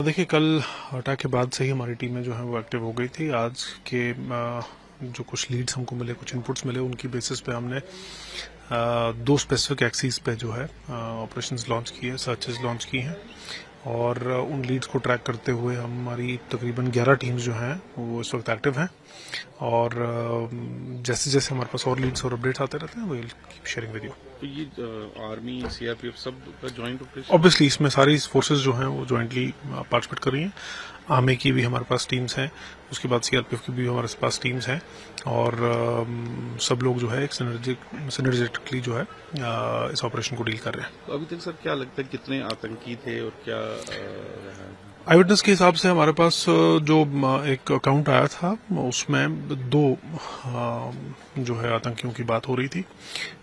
देखिए, कल अटैक के बाद से ही हमारी टीमें जो हैं वो एक्टिव हो गई थी। आज के जो कुछ लीड्स हमको मिले, कुछ इनपुट्स मिले, उनकी बेसिस पे हमने दो स्पेसिफिक एक्सीज पे जो है ऑपरेशंस लॉन्च किए, सर्चेज लॉन्च की हैं और उन लीड्स को ट्रैक करते हुए हमारी तकरीबन 11 टीम्स जो हैं वो इस वक्त एक्टिव हैं और जैसे जैसे हमारे पास और लीड्स और अपडेट्स आते रहते हैं वो कीप शेयरिंग विद यू। तो ये आर्मी सीआरपीएफ सब का जॉइंट ऑपरेशन, ऑब्वियसली इसमें सारी फोर्सेस जो हैं वो ज्वाइंटली पार्टिसिपेट कर रही हैं। आर्मी की भी हमारे पास टीम्स हैं, उसके बाद सीआरपीएफ की भी हमारे पास टीम्स हैं और सब लोग जो है एक सिनर्जेटिकली जो है इस ऑपरेशन को डील कर रहे हैं। तो अभी तक सर क्या लगता है कितने आतंकी थे और क्या आई विटनेस के हिसाब से हमारे पास जो एक अकाउंट आया था उसमें दो जो है आतंकियों की बात हो रही थी,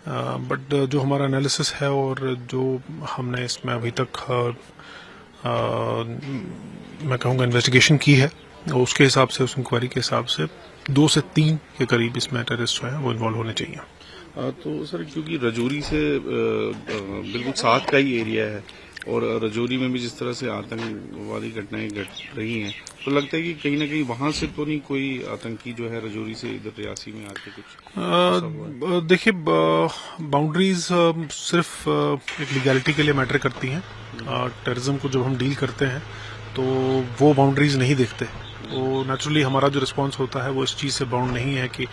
बट जो हमारा एनालिसिस है और जो हमने इसमें अभी तक मैं कहूँगा इन्वेस्टिगेशन की है उसके हिसाब से, उस इंक्वायरी के हिसाब से 2 से 3 के करीब इसमें टेररिस्ट जो है वो इन्वॉल्व होने चाहिए। तो सर क्योंकि रजौरी से बिल्कुल साथ का ही एरिया है और रजौरी में भी जिस तरह से आतंकवादी घटनाएं घट रही हैं, तो लगता है कि कहीं ना कहीं वहां से तो नहीं कोई आतंकी जो है रजौरी से इधर रियासी में आके कुछ देखिए, बाउंड्रीज सिर्फ एक लीगैलिटी के लिए मैटर करती हैं। टेररिज्म को जब हम डील करते हैं तो वो बाउंड्रीज नहीं देखते, तो नेचुरली हमारा जो रिस्पांस होता है वो इस चीज़ से बाउंड नहीं है कि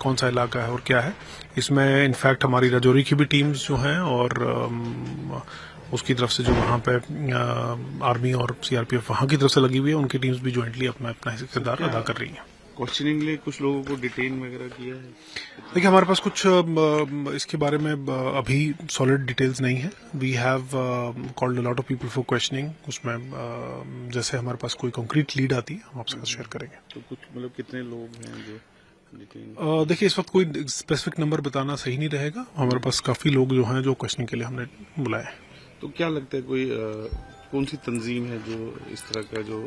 कौन सा इलाका है और क्या है। इसमें इनफैक्ट हमारी रजौरी की भी टीम्स जो हैं और उसकी तरफ से जो वहाँ पे आर्मी और सीआरपीएफ वहाँ की तरफ से लगी हुई है, उनकी टीम्स भी ज्वाइंटली अपना अपना किरदार अदा कर रही हैं। क्वेश्चनिंग लिए कुछ लोगों को डिटेन वगैरह किया है? देखिए, हमारे पास कुछ इसके बारे में अभी सॉलिड डिटेल्स नहीं है। We have called a lot of people for questioning. उसमें जैसे हमारे पास कोई कंक्रीट लीड आती है हम आपके साथ शेयर करेंगे। तो कुछ मतलब कितने लोग हैं जो देखिए, इस वक्त कोई स्पेसिफिक नंबर बताना सही नहीं रहेगा। हमारे पास काफी लोग जो हैं जो क्वेश्चनिंग के लिए हमने बुलाए हैं। तो क्या लगता है कोई कौन सी तंजीम है जो इस तरह का जो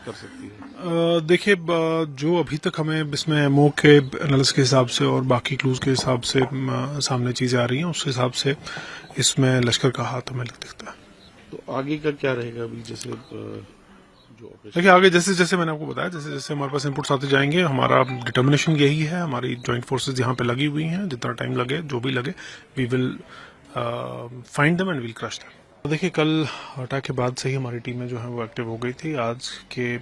कर सकती है? देखिए, जो अभी तक हमें इसमें एमओ के एनालिसिस के हिसाब से और बाकी क्लूज के हिसाब से सामने चीजें आ रही हैं, उस हिसाब से इसमें लश्कर का हाथ हमें दिखता है। तो आगे का क्या रहेगा अभी जैसे देखिए, आगे जैसे जैसे मैंने आपको बताया, जैसे जैसे हमारे पास इनपुट्स आते जाएंगे, हमारा डिटर्मिनेशन यही है। हमारी ज्वाइंट फोर्सेज यहाँ पे लगी हुई हैं, जितना टाइम लगे, जो भी लगे, we will find them and will crush them. देखिए, कल अटैक के बाद से ही हमारी टीमें जो हैं वो एक्टिव हो गई थी। आज के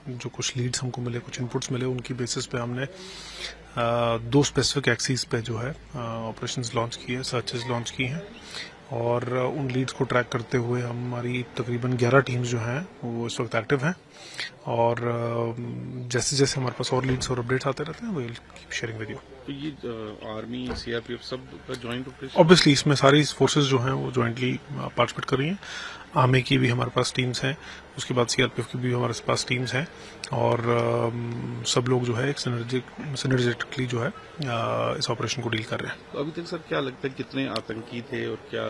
जो कुछ लीड्स हमको मिले, कुछ इनपुट्स मिले, उनकी बेसिस पे हमने दो स्पेसिफिक एक्सीज पे जो है ऑपरेशंस लॉन्च किए, सर्चेज लॉन्च की हैं और उन लीड्स को ट्रैक करते हुए हमारी तकरीबन 11 टीम्स जो हैं वो इस वक्त एक्टिव हैं और जैसे जैसे हमारे पास और लीड्स और अपडेट्स आते रहते हैं वो कीप शेयरिंग विद यू। तो ये आर्मी सीआरपीएफ सब का जॉइंट ऑपरेशन, ऑब्वियसली इसमें सारी फोर्सेस जो हैं वो ज्वाइंटली पार्टिसिपेट कर रही हैं। आर्मी की भी हमारे पास टीम्स हैं, उसके बाद सीआरपीएफ की भी हमारे पास टीम्स हैं और सब लोग जो है एक सिनर्जेटिकली जो है इस ऑपरेशन को डील कर रहे हैं। तो अभी तक सर क्या लगता है कितने आतंकी थे और क्या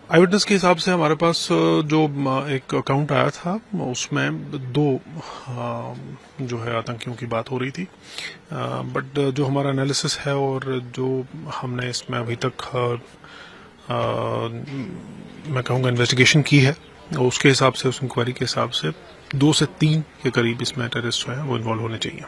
आई विटनेस के हिसाब से हमारे पास जो एक अकाउंट आया था उसमें दो जो है आतंकियों की बात हो रही थी, बट जो हमारा एनालिसिस है और जो हमने इसमें अभी तक मैं कहूँगा इन्वेस्टिगेशन की है उसके हिसाब से, उस इंक्वायरी के हिसाब से 2 से 3 के करीब इसमें टेररिस्ट जो है वो इन्वॉल्व होने चाहिए।